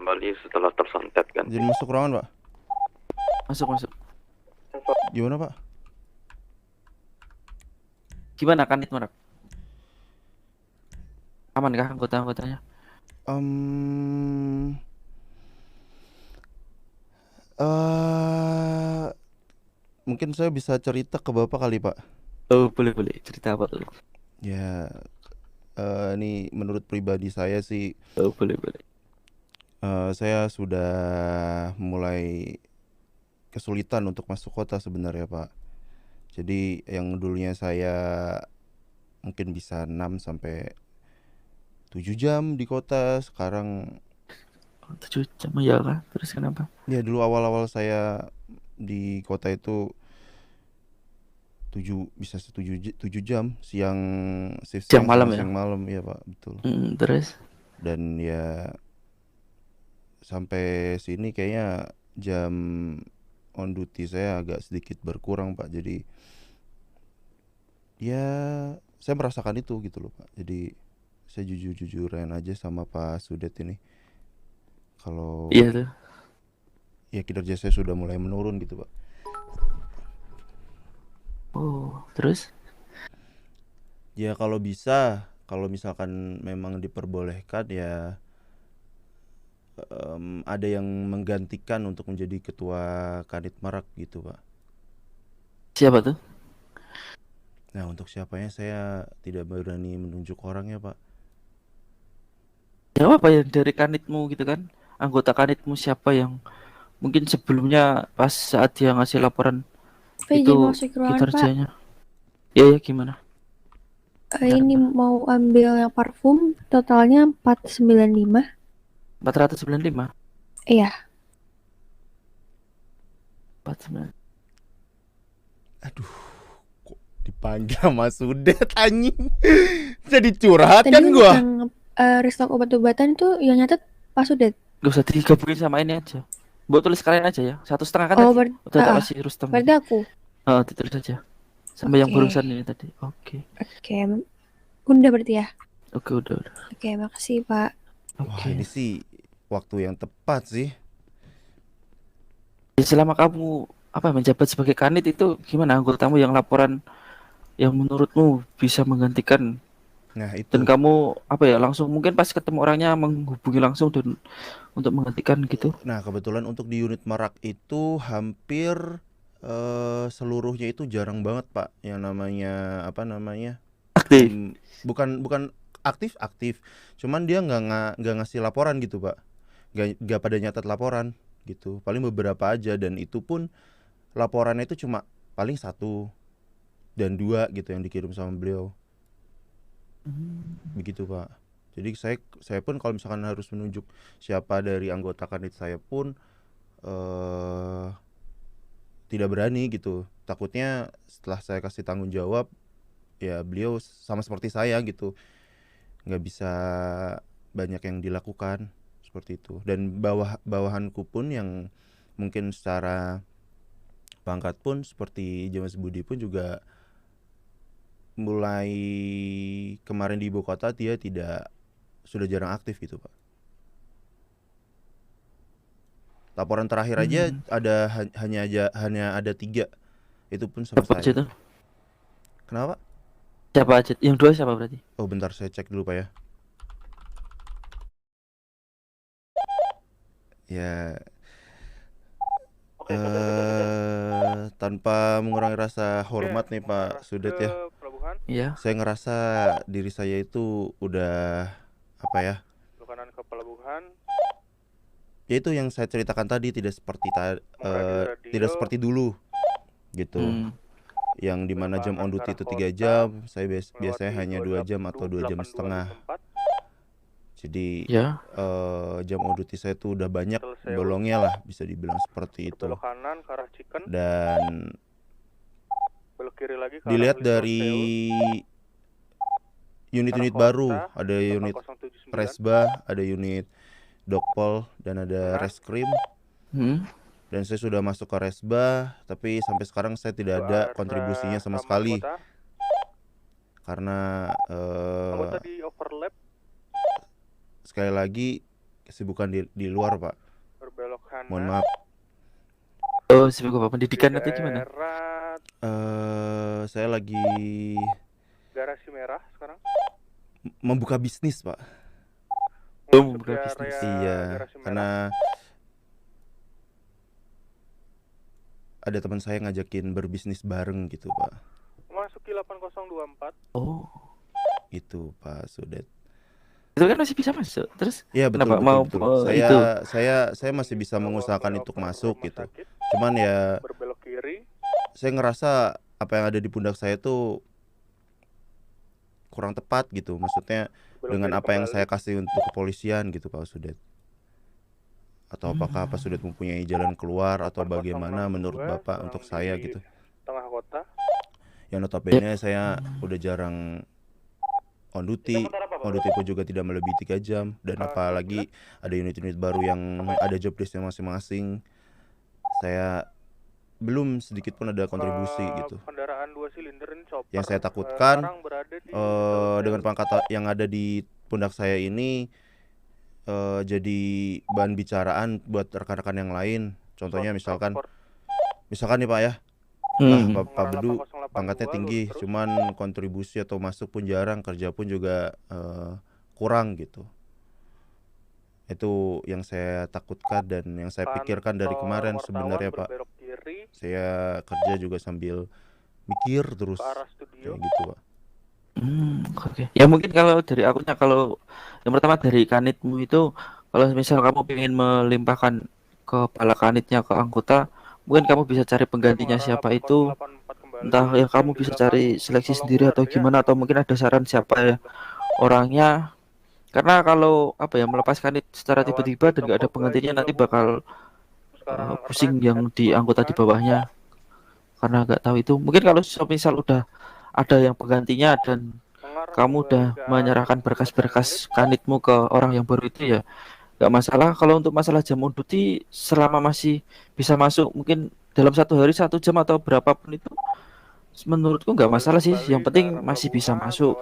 kembali setelah tersantet kan. Jadi masuk ruangan, Pak. Masuk. Gimana, Pak? Gimana kan itu, Marak? Aman kah anggota-anggotanya? Em, eh, Mungkin saya bisa cerita ke Bapak kali, Pak. Oh, boleh. Cerita apa tuh? Ya, ini menurut pribadi saya sih, Oh, boleh. saya sudah mulai kesulitan untuk masuk kota sebenarnya, Pak. Jadi yang dulunya saya mungkin bisa 6 sampai 7 jam di kota, sekarang Oh, 7 jam ya kah? Terus kenapa? ya dulu awal-awal saya di kota itu 7 jam, shift Siang siang sama malam ya? siang malam, ya Pak, betul. Terus? Dan ya sampai sini kayaknya jam on duty saya agak sedikit berkurang, Pak. Jadi ya saya merasakan itu gitu loh, Pak. Jadi saya jujur-jujuran aja sama Pak Sudet ini, kalau Iya tuh. ya kinerja saya sudah mulai menurun gitu, Pak. Oh, terus? Ya kalau bisa, kalau misalkan memang diperbolehkan ya, ada yang menggantikan untuk menjadi ketua Kanit Marak gitu, Pak. Siapa tuh? Nah, untuk siapanya saya tidak berani menunjuk orangnya, Pak. Ya apa ya dari kanitmu gitu kan? Anggota kanitmu siapa yang mungkin sebelumnya pas saat dia ngasih laporan Izin itu masuk ke ruangan, Pak. kinerjanya? Ya gimana? Ini mau ambil yang parfum, totalnya 495. 495? Iya. 49. Aduh, kok dipanggil sama Sudet anjing. Jadi curhat Tadi kan untuk gua. yang restock obat-obatan tuh yang nyatet Pak Sudet. Gak usah digabungin sama ini aja. Buat tulis kalian aja ya. 1,5 kan Oh, tadi. Udah tak kasih Rustam. berarti aku. Oh, ditulis aja. Sama yang Oke. barusan ini tadi. Oke. Udah berarti ya. Oke, udah. Oke, makasih Pak. Wah, ini sih waktu yang tepat sih. Ya, selama kamu menjabat sebagai kanit itu gimana anggotamu yang laporan yang menurutmu bisa menggantikan? Nah, itu. Dan kamu langsung mungkin pas ketemu orangnya menghubungi langsung dan untuk menggantikan gitu. Nah, kebetulan untuk di unit Merak itu hampir seluruhnya itu jarang banget, Pak. Yang namanya Aktif. Bukan aktif. Cuman dia nggak ngasih laporan gitu, Pak. Nggak pada nyatat laporan gitu. Paling beberapa aja, dan itu pun laporannya itu cuma paling 1 dan 2 gitu yang dikirim sama beliau. Begitu, Pak. Jadi saya pun kalau misalkan harus menunjuk siapa dari anggota kanit saya pun tidak berani gitu. Takutnya setelah saya kasih tanggung jawab, ya beliau sama seperti saya gitu, nggak bisa banyak yang dilakukan seperti itu. Dan bawahanku pun yang mungkin secara pangkat pun seperti James Budi pun juga mulai kemarin di ibu kota dia sudah jarang aktif gitu, Pak. Laporan terakhir aja hanya ada 3. Itu pun sama Siapa aja saya. tuh? Kenapa? Siapa aja? Yang 2 siapa berarti? Oh, bentar saya cek dulu, Pak ya. Ya, tanpa mengurangi rasa hormat nih Pak Sudet ya. Iya. Saya ngerasa diri saya itu udah Kanan ke pelabuhan. Ya itu yang saya ceritakan tadi, tidak seperti dulu gitu. Yang dimana jam on duty itu 3 jam, saya biasanya hanya 2 jam atau 2 jam setengah. Jadi jam on duty saya tuh udah banyak bolongnya lah, bisa dibilang seperti itu. Dan dilihat dari unit-unit baru, ada unit Resba, ada unit Dokpol, dan ada Reskrim. Dan saya sudah masuk ke Resba, tapi sampai sekarang saya tidak ada kontribusinya sama sekali. Karena sekali lagi kesibukan di luar, Pak. berbelok kanan. Mohon maaf. Oh, sibuk apa? Pendidikan atau gimana? Daerah Saya lagi garasi merah sekarang. membuka bisnis, Pak. Oh, Masuk membuka di bisnis. area Iya, garasi merah. karena ada teman saya ngajakin berbisnis bareng gitu, Pak. Masuki 8024. Oh, Itu, Pak Sudet. itu kan masih bisa masuk. Terus Iya, betul, kenapa betul, mau betul. itu? Saya masih bisa mengusahakan untuk masuk gitu. Cuman ya Berbelok kiri. saya ngerasa apa yang ada di pundak saya tuh kurang tepat gitu. Maksudnya Belok dengan kiri apa yang kembali. saya kasih untuk kepolisian gitu, Pak Sudet. Atau apakah Pak Sudet mempunyai jalan keluar atau bagaimana menurut Bapak untuk saya gitu. Tengah kota. Yang notabene saya udah jarang on duty pun juga tidak melebihi 3 jam. Dan apalagi ada unit-unit baru yang ada job desk-nya masing-masing. Saya belum sedikit pun ada kontribusi gitu. Kendaraan 2 silinder ini chopper. Yang saya takutkan Sekarang berada di dengan pangkat yang ada di pundak saya ini jadi bahan bicaraan buat rekan-rekan yang lain. Contohnya misalkan nih Pak ya, Pak Bedu pangkatnya tinggi, cuman kontribusi atau masuk pun jarang, kerja pun juga kurang gitu. Itu yang saya takutkan dan yang saya pikirkan dari kemarin sebenarnya, Pak. Saya kerja juga sambil mikir terus kayak gitu, Pak. Oke. Ya mungkin kalau dari akunya, kalau yang pertama dari kanitmu itu, kalau misal kamu ingin melimpahkan kepala kanitnya ke anggota, mungkin kamu bisa cari penggantinya siapa itu. Entah ya kamu bisa cari seleksi sendiri atau gimana, atau mungkin ada saran siapa ya orangnya. Karena kalau apa ya, melepas kanit secara tiba-tiba dan nggak ada penggantinya, nanti bakal pusing yang di anggota di bawahnya. Karena nggak tahu itu. Mungkin kalau misal udah ada yang penggantinya dan kamu udah menyerahkan berkas-berkas kanitmu ke orang yang baru itu, ya nggak masalah. Kalau untuk masalah jam on duty, selama masih bisa masuk, mungkin dalam 1 hari 1 jam atau berapapun itu, menurutku nggak masalah sih. Yang penting masih bisa masuk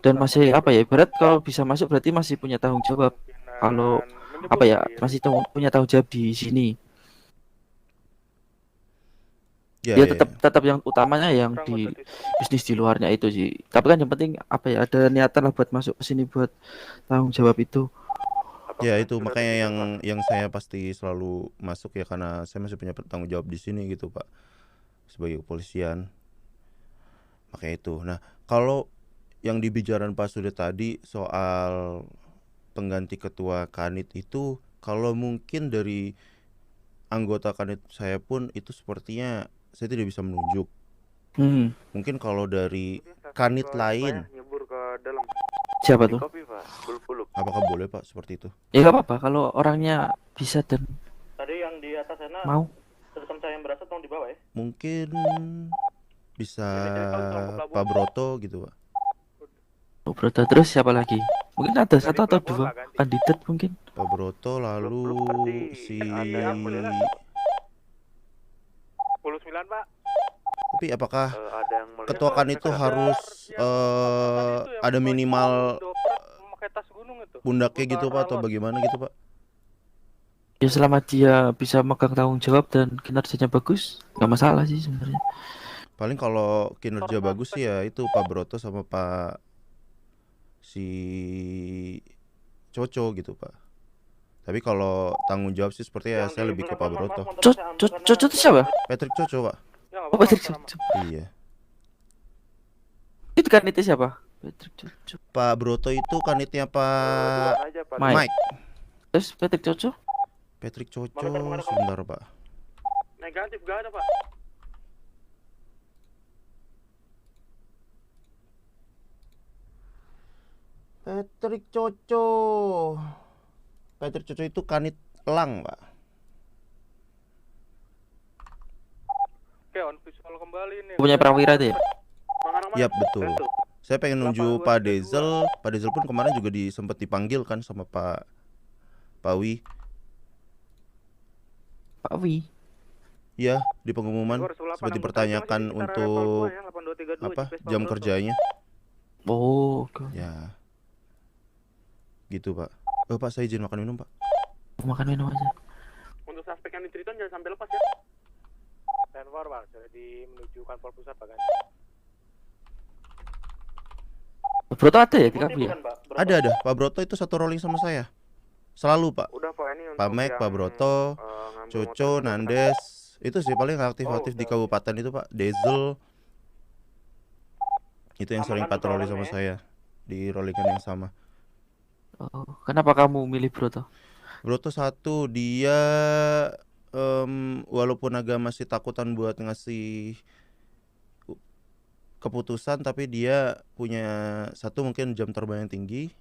dan masih apa ya, ibarat kalau bisa masuk berarti masih punya tanggung jawab. Kalau apa ya, masih punya tanggung jawab di sini. Ya tetap yang utamanya yang di bisnis di luarnya itu sih. Tapi kan yang penting apa ya, ada niatan lah buat masuk ke sini, buat tanggung jawab itu. Ya itu makanya yang saya pasti selalu masuk ya, karena saya masih punya tanggung jawab di sini gitu, Pak, sebagai kepolisian. Makanya itu. Nah, kalau yang dibicarakan Pak Sudet tadi soal pengganti ketua kanit itu, kalau mungkin dari anggota kanit saya pun itu sepertinya saya tidak bisa menunjuk. Mungkin kalau dari kanit lain. Siapa tuh? Apakah boleh, Pak, seperti itu? Ya nggak apa-apa kalau orangnya bisa dan Tadi yang di atas sana mau. Sistem saya yang berasa tolong di bawah ya. Mungkin bisa Pak Broto gitu, Pak. Oh, Broto, terus siapa lagi? Mungkin ada satu atau dua kandidat mungkin. Pak Broto, lalu si 10-9 Pak. Tapi apakah ketua kan itu harus ada minimal pundaknya gitu, Pak, atau bagaimana gitu, Pak? Ya selama dia bisa megang tanggung jawab dan kinerjanya bagus, nggak masalah sih sebenarnya. Paling kalau kinerja bagus sih ya itu Pak Broto sama Pak si Coco gitu, Pak. Tapi kalau tanggung jawab sih sepertinya saya lebih ke Pak Broto. Coco itu siapa? Patrick Coco, Pak. Oh, Patrick Coco. Iya. Itu kan itu siapa? Patrick Coco. Pak Broto itu kanitnya Pak Mike. Terus Patrick Coco? Patrick Coco sebentar, Pak. Negatif gak ada, Pak. Patrick Coco itu kanit elang, Pak. Oke, on visual kembali nih. Punya Prawira itu ya? Yap, betul. Saya pengen nunjuk Pak Dezel. Pak Dezel pun kemarin juga sempat dipanggil kan sama Pak Wi. Pak Wi? Iya, di pengumuman sempat dipertanyakan untuk apa jam kerjanya. Oh, ya gitu, Pak. Pak, saya izin makan minum, Pak. Makan minum aja. Untuk suspek yang di Triton jangan sampai lepas ya. Stand for Bang, sudah menuju kantor pusat Pak kan. Broto ada ya di kamu ya? Ada. Pak Broto itu satu rolling sama saya. Selalu, Pak. Udah Pak, ini untuk Pak Mek, Pak Broto, Coco, Nandes, itu sih paling aktif-aktif di kabupaten itu, Pak. Diesel itu yang sering patroli sama saya di rollingan yang sama. Oh, kenapa kamu milih Broto? Broto satu, dia walaupun agak masih takutan buat ngasih keputusan, tapi dia punya satu mungkin jam terbang yang tinggi.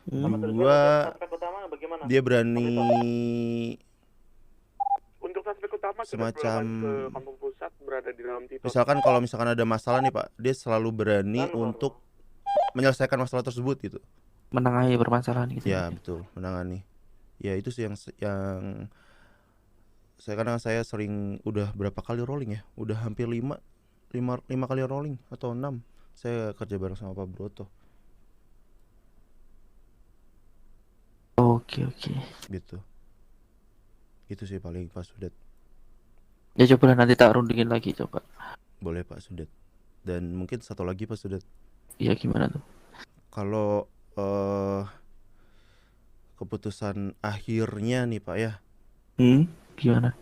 Dua, dia berani untuk suspek utama semacam ke kampung pusat berada di dalam Triton. misalkan ada masalah nih, Pak, dia selalu berani untuk menyelesaikan masalah tersebut gitu. Menengahi permasalahan gitu. Ya, betul, menangani. Ya itu sih yang saya sering, udah berapa kali rolling ya? Udah hampir 5 kali rolling atau 6. Saya kerja bareng sama Pak Broto. Oke. Gitu. Itu sih paling Pak Sudet. Ya coba nanti tak rundingin lagi coba. Boleh Pak Sudet. Dan mungkin satu lagi Pak Sudet. Iya gimana tuh? Kalau keputusan akhirnya nih Pak ya, Gimana?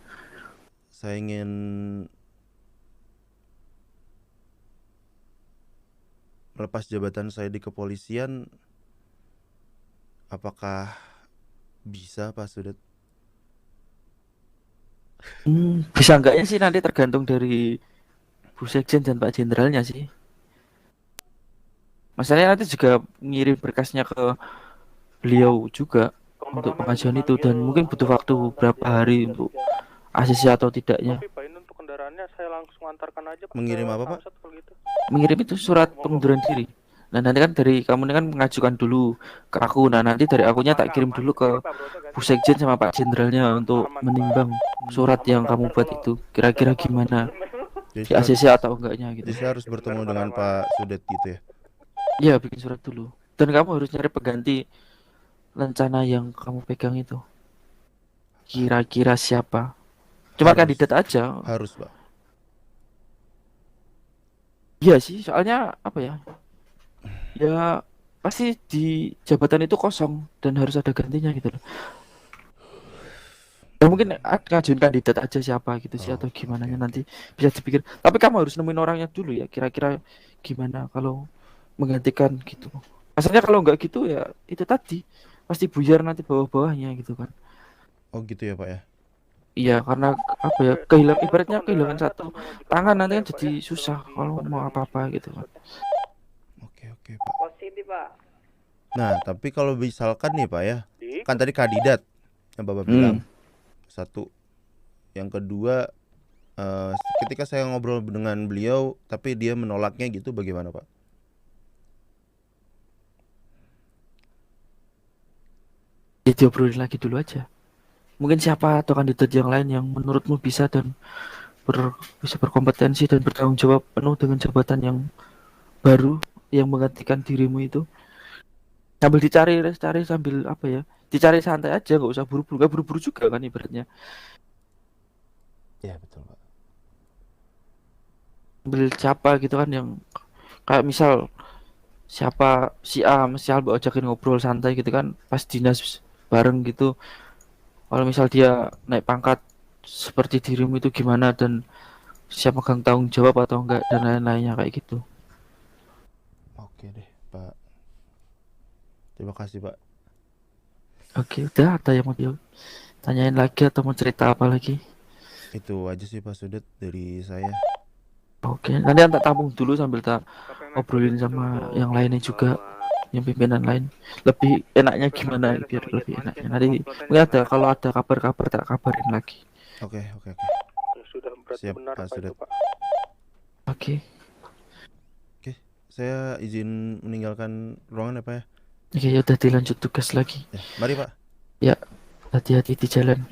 saya ingin melepas jabatan saya di kepolisian. Apakah bisa Pak Sudet? Bisa enggaknya sih nanti tergantung dari Bu Sekjen dan Pak Jenderalnya sih. Masalahnya nanti juga ngirim berkasnya ke beliau juga untuk pengajuan itu, dan mungkin butuh waktu berapa hari untuk ACC atau tidaknya. Tapi Pak, ini untuk kendaraannya saya langsung antarkan aja Pak. Mengirim apa, Pak? Gitu. Mengirim itu surat pengunduran diri. Nah nanti kan dari kamu ini kan mengajukan dulu ke aku. Nah nanti dari akunya tak kirim dulu ke Bu Sekjen sama Pak Jenderalnya untuk menimbang surat yang kamu buat itu kira-kira gimana, di ACC atau enggaknya gitu. Jadi saya harus bertemu dengan Pak Sudet gitu ya? Iya, bikin surat dulu. Dan kamu harus nyari pengganti rencana yang kamu pegang itu. Kira-kira siapa? Cuma kandidat aja. Harus Pak. Iya sih, soalnya apa ya? Ya pasti di jabatan itu kosong dan harus ada gantinya gitu loh. Ya mungkin ngajuin kandidat aja siapa gitu sih, atau gimana nanti bisa dipikir. Tapi kamu harus nemuin orangnya dulu ya, kira-kira gimana kalau menggantikan gitu. Asalnya kalau nggak gitu ya itu tadi pasti buyar nanti bawah-bawahnya gitu kan. Oh gitu ya Pak ya? Iya, karena apa ya, ibaratnya kehilangan satu tangan nanti kan jadi susah kalau mau apa-apa gitu kan. Oke Pak. Positif Pak. Nah tapi kalau misalkan nih Pak ya, kan tadi kandidat yang Bapak bilang satu, yang kedua ketika saya ngobrol dengan beliau tapi dia menolaknya gitu, bagaimana Pak? Ya diobrolin lagi dulu aja. Mungkin siapa atau kandidat yang lain yang menurutmu bisa dan bisa berkompetensi dan bertanggung jawab penuh dengan jabatan yang baru yang menggantikan dirimu itu. Sambil dicari sambil apa ya, dicari santai aja, nggak usah buru-buru, nggak buru-buru juga kan ibaratnya. Ya betul Pak. Ambil siapa gitu kan yang kayak misal siapa si A si Alba ajakin ngobrol santai gitu kan pas dinas bareng gitu. Kalau misal dia naik pangkat seperti dirimu itu gimana, dan siapa megang tanggung jawab atau enggak, dan lain-lainnya kayak gitu. Oke deh Pak. Terima kasih Pak. Oke, udah ada yang mau tanyain lagi atau mau cerita apa lagi? Itu aja sih Pak Sudet dari saya. Oke, nanti tak tampung dulu sambil tak obrolin sama yang lainnya juga, yang pimpinan lain. Lebih enaknya gimana biar lebih enaknya. Nanti mungkin ada, kalau ada kabar-kabar tak kabarin lagi. Oke. Sudah berarti Siap, benar Pak Sudet. Pak. Oke, Saya izin meninggalkan ruangan ya Pak ya. ya udah dilanjut tugas lagi. Ya, mari Pak. Ya, hati-hati di jalan.